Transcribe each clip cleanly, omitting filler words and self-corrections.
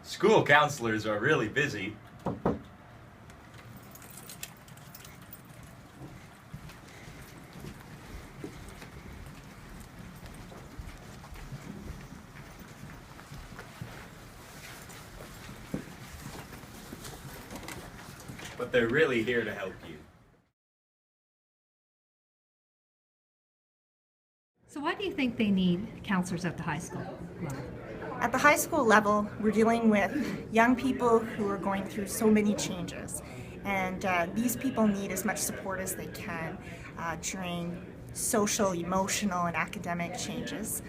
School counselors are really busy. But they're really here to help you. So why do you think they need counselors at the high school level? At the high school level, we're dealing with young people who are going through so many changes. And these people need as much support as they can during social, emotional, and academic changes.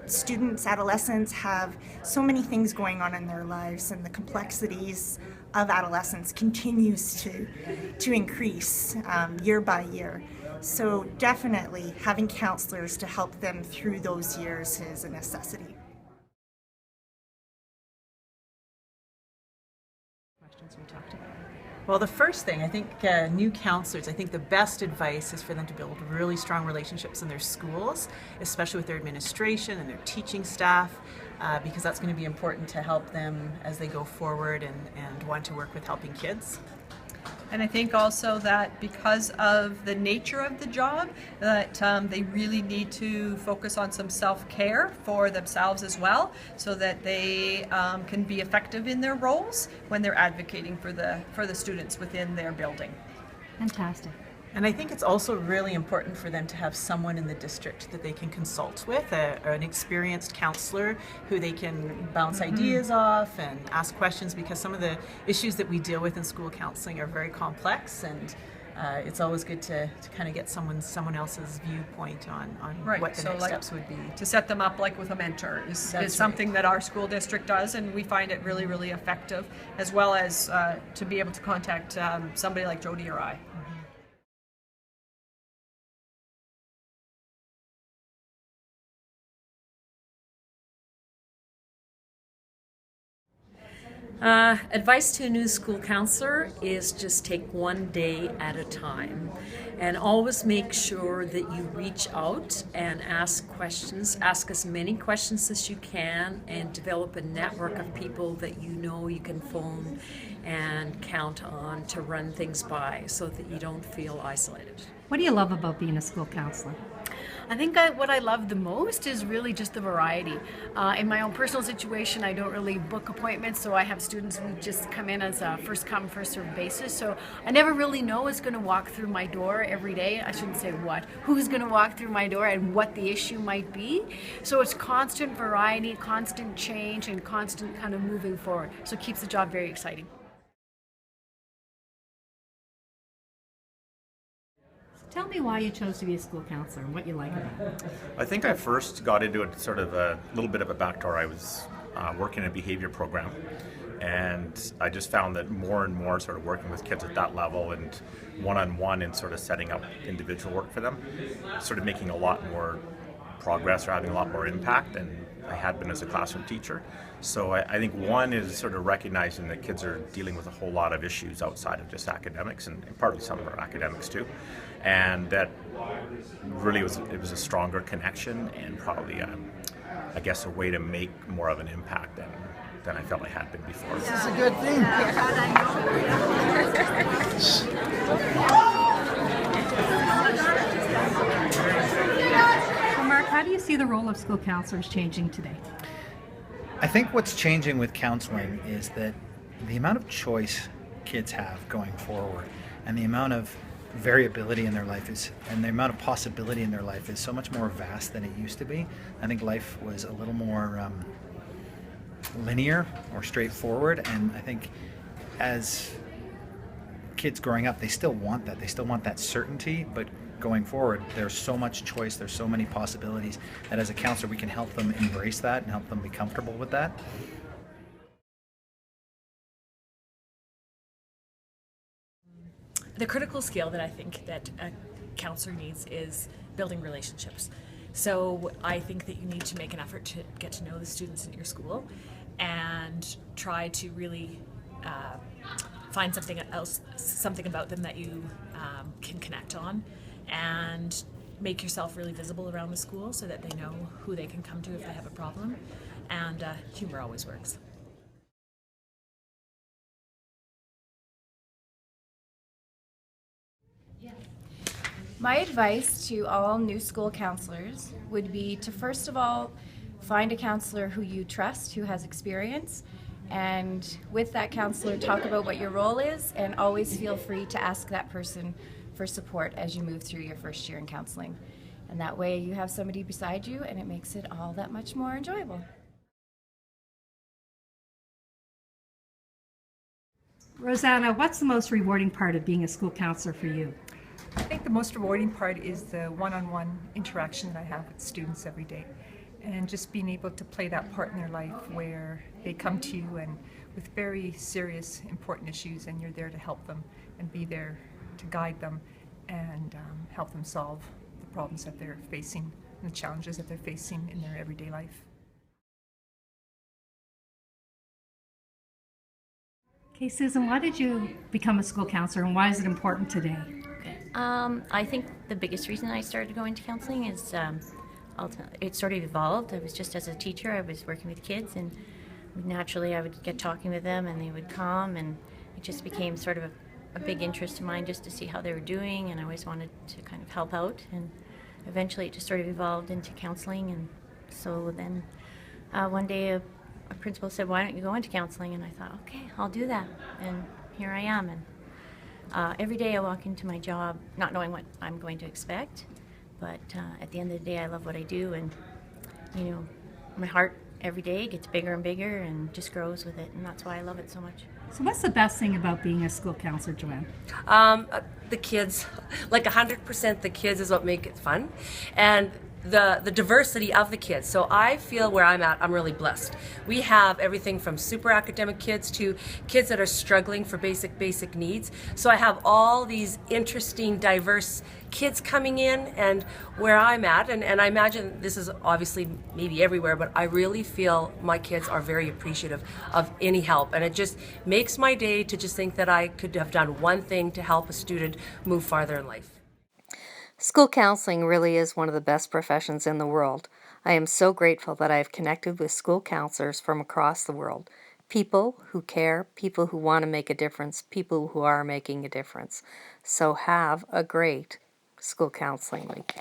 Students, adolescents have so many things going on in their lives, and the complexities of adolescence continues to increase year by year. So definitely having counselors to help them through those years is a necessity. Questions we talked about. Well, the first thing, I think new counselors, I think the best advice is for them to build really strong relationships in their schools, especially with their administration and their teaching staff, because that's going to be important to help them as they go forward and want to work with helping kids. And I think also that because of the nature of the job, that they really need to focus on some self-care for themselves as well, so that they can be effective in their roles when they're advocating for the students within their building. Fantastic. And I think it's also really important for them to have someone in the district that they can consult with, an experienced counselor who they can bounce ideas off and ask questions, because some of the issues that we deal with in school counseling are very complex, and it's always good to kind of get someone else's viewpoint on Right. what the So next like steps would be. to set them up like with a mentor is something that our school district does, and we find it really, really effective, as well as to be able to contact somebody like Jody or I. Advice to a new school counselor is just take one day at a time, and always make sure that you reach out and ask questions. Ask as many questions as you can, and develop a network of people that you know you can phone and count on to run things by, so that you don't feel isolated. What do you love about being a school counselor? I think what I love the most is really just the variety. In my own personal situation, I don't really book appointments, so I have students who just come in as a first come, first served basis. So I never really know who's going to walk through my door every day. I shouldn't say who's going to walk through my door and what the issue might be. So it's constant variety, constant change, and constant kind of moving forward. So it keeps the job very exciting. Tell me why you chose to be a school counselor and what you like about it. I think I first got into it sort of a little bit of a backdoor. I was working in a behavior program, and I just found that more and more sort of working with kids at that level and one-on-one and sort of setting up individual work for them, sort of making a lot more progress or having a lot more impact than I had been as a classroom teacher. So I think one is sort of recognizing that kids are dealing with a whole lot of issues outside of just academics, and partly some of our academics too, and that really it was a stronger connection, and probably I guess a way to make more of an impact than I felt I had been before. This is a good thing. So Mark, how do you see the role of school counselors changing today? I think what's changing with counseling is that the amount of choice kids have going forward, and the amount of variability in their life and the amount of possibility in their life is so much more vast than it used to be. I think life was a little more linear or straightforward, and I think as kids growing up, they still want that. They still want that certainty, but going forward, there's so much choice, there's so many possibilities, that as a counselor we can help them embrace that and help them be comfortable with that. The critical skill that I think that a counselor needs is building relationships. So I think that you need to make an effort to get to know the students in your school and try to really find something about them that you can connect on, and make yourself really visible around the school so that they know who they can come to if they have a problem. and humor always works. My advice to all new school counselors would be to first of all find a counselor who you trust, who has experience, and with that counselor talk about what your role is, and always feel free to ask that person for support as you move through your first year in counseling. And that way you have somebody beside you and it makes it all that much more enjoyable. Rosanna, what's the most rewarding part of being a school counselor for you? I think the most rewarding part is the one-on-one interaction that I have with students every day, and just being able to play that part in their life where they come to you and with very serious, important issues, and you're there to help them and be there to guide them and help them solve the problems that they're facing and the challenges that they're facing in their everyday life. Okay, Susan, why did you become a school counselor and why is it important today? I think the biggest reason I started going to counseling is it sort of evolved. I was just as a teacher, I was working with kids, and naturally I would get talking with them and they would come, and it just became sort of a big interest of mine just to see how they were doing, and I always wanted to kind of help out, and eventually it just sort of evolved into counseling. And so then one day a principal said, "Why don't you go into counseling?" And I thought, okay, I'll do that, and here I am. And every day I walk into my job not knowing what I'm going to expect, but at the end of the day I love what I do, and you know, my heart every day gets bigger and bigger and just grows with it, and that's why I love it so much. So what's the best thing about being a school counselor, Joanne? The kids, like 100% the kids is what make it fun, and the diversity of the kids. So I feel where I'm at, I'm really blessed. We have everything from super academic kids to kids that are struggling for basic needs. So I have all these interesting, diverse kids coming in, and where I'm at, and I imagine this is obviously maybe everywhere, but I really feel my kids are very appreciative of any help, and it just makes my day to just think that I could have done one thing to help a student move farther in life. School counseling really is one of the best professions in the world. I am so grateful that I have connected with school counselors from across the world. People who care, people who want to make a difference, people who are making a difference. So have a great school counseling week.